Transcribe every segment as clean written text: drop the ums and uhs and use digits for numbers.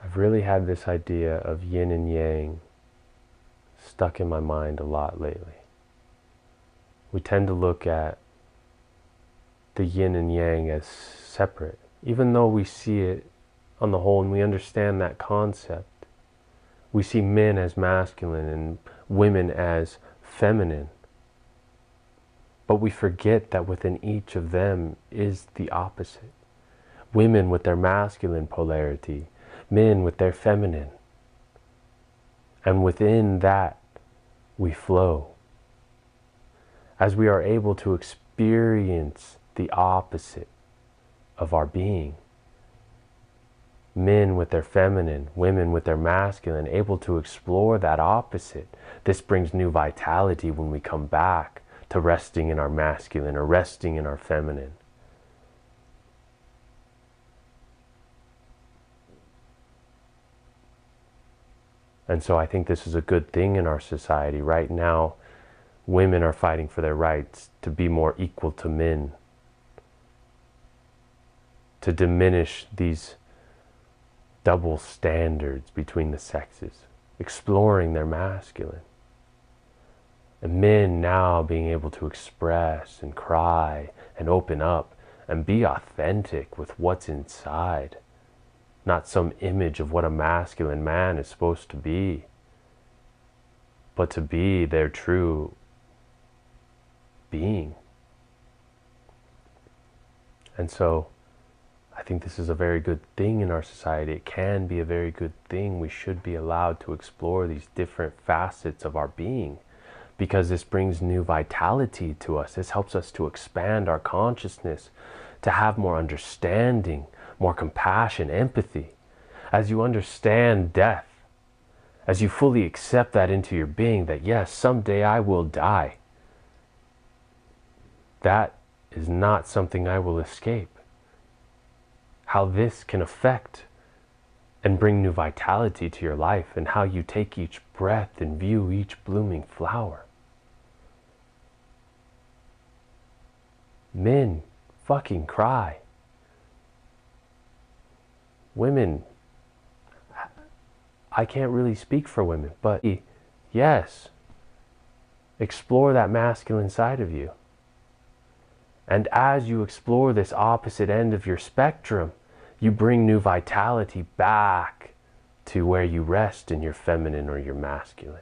I've really had this idea of yin and yang stuck in my mind a lot lately. We tend to look at the yin and yang as separate, even though we see it on the whole and we understand that concept. We see men as masculine and women as feminine. But we forget that within each of them is the opposite. Women with their masculine polarity, men with their feminine. And within that, we flow. As we are able to experience the opposite of our being, men with their feminine, women with their masculine, able to explore that opposite, this brings new vitality when we come back to resting in our masculine or resting in our feminine. And so I think this is a good thing in our society. Right now, women are fighting for their rights to be more equal to men, to diminish these double standards between the sexes, exploring their masculine. And men now being able to express and cry and open up and be authentic with what's inside. Not some image of what a masculine man is supposed to be, but to be their true being. And so I think this is a very good thing in our society. It can be a very good thing. We should be allowed to explore these different facets of our being, because this brings new vitality to us. This helps us to expand our consciousness, to have more understanding, more compassion, empathy. As you understand death, as you fully accept that into your being, that yes, someday I will die. That is not something I will escape. How this can affect and bring new vitality to your life, and how you take each breath and view each blooming flower. Men fucking cry. Women, I can't really speak for women, but yes, explore that masculine side of you. And as you explore this opposite end of your spectrum, you bring new vitality back to where you rest in your feminine or your masculine.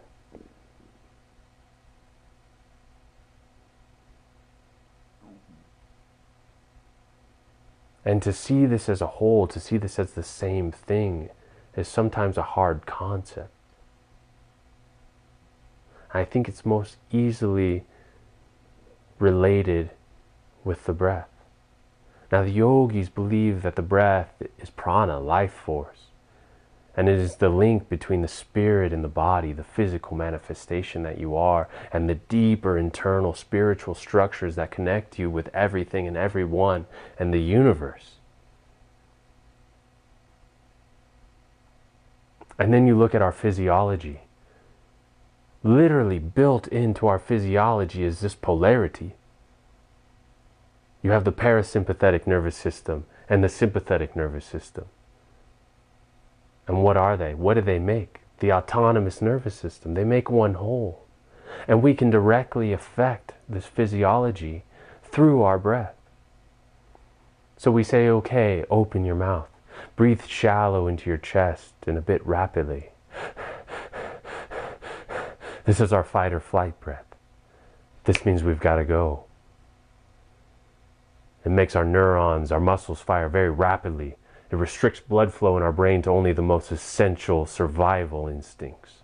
And to see this as a whole, to see this as the same thing, is sometimes a hard concept. I think it's most easily related with the breath. Now the yogis believe that the breath is prana, life force. And it is the link between the spirit and the body, the physical manifestation that you are, and the deeper internal spiritual structures that connect you with everything and everyone and the universe. And then you look at our physiology. Literally built into our physiology is this polarity. You have the parasympathetic nervous system and the sympathetic nervous system. And what are they? What do they make? The autonomous nervous system. They make one whole. And we can directly affect this physiology through our breath. So we say, okay, open your mouth. Breathe shallow into your chest and a bit rapidly. This is our fight or flight breath. This means we've got to go. It makes our neurons, our muscles fire very rapidly. It restricts blood flow in our brain to only the most essential survival instincts.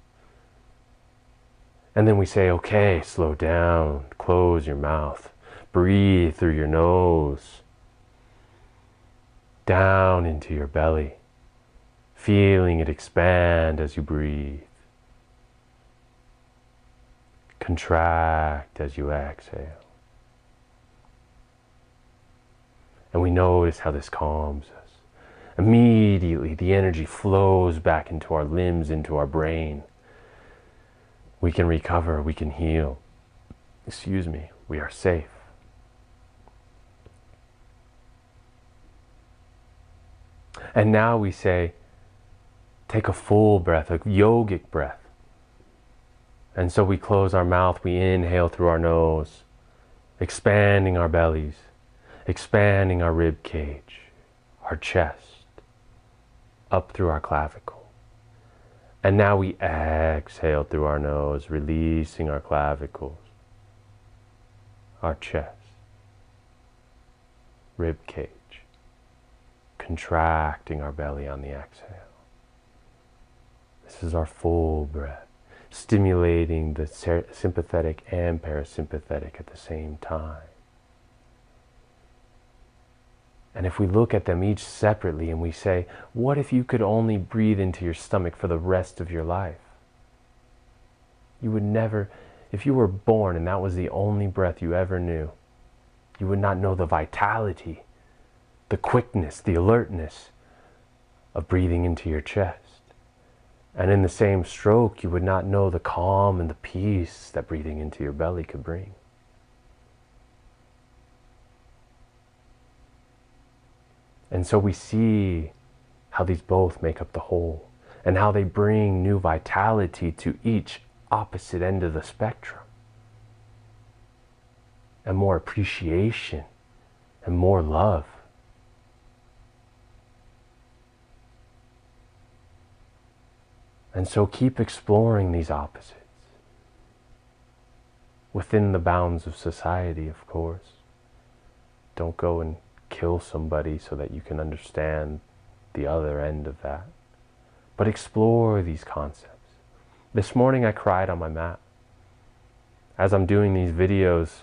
And then we say, okay, slow down, close your mouth, breathe through your nose, down into your belly, feeling it expand as you breathe. Contract as you exhale. And we notice how this calms us. Immediately, the energy flows back into our limbs, into our brain. We can recover, we can heal. Excuse me, we are safe. And now we say, take a full breath, a yogic breath. And so we close our mouth, we inhale through our nose, expanding our bellies, expanding our rib cage, our chest, up through our clavicle. And now we exhale through our nose, releasing our clavicles, our chest, rib cage, contracting our belly on the exhale. This is our full breath, stimulating the sympathetic and parasympathetic at the same time. And if we look at them each separately and we say, what if you could only breathe into your stomach for the rest of your life? You would never, if you were born and that was the only breath you ever knew, you would not know the vitality, the quickness, the alertness of breathing into your chest. And in the same stroke, you would not know the calm and the peace that breathing into your belly could bring. And so we see how these both make up the whole, and how they bring new vitality to each opposite end of the spectrum, and more appreciation and more love. And so keep exploring these opposites within the bounds of society, of course. Don't go and kill somebody so that you can understand the other end of that. But explore these concepts. This morning I cried on my mat. As I'm doing these videos,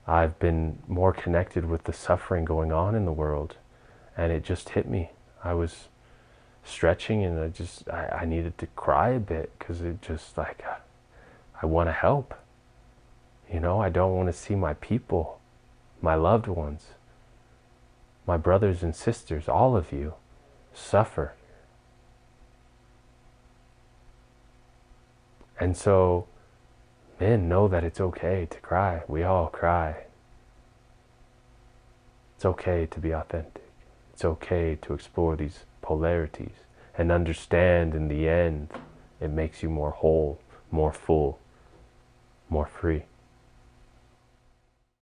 I've been more connected with the suffering going on in the world, and it just hit me. I was stretching and I needed to cry a bit, because it just like, I want to help. You know, I don't want to see my people, my loved ones, my brothers and sisters, all of you, suffer. And so, men, know that it's okay to cry. We all cry. It's okay to be authentic. It's okay to explore these polarities and understand in the end it makes you more whole, more full, more free.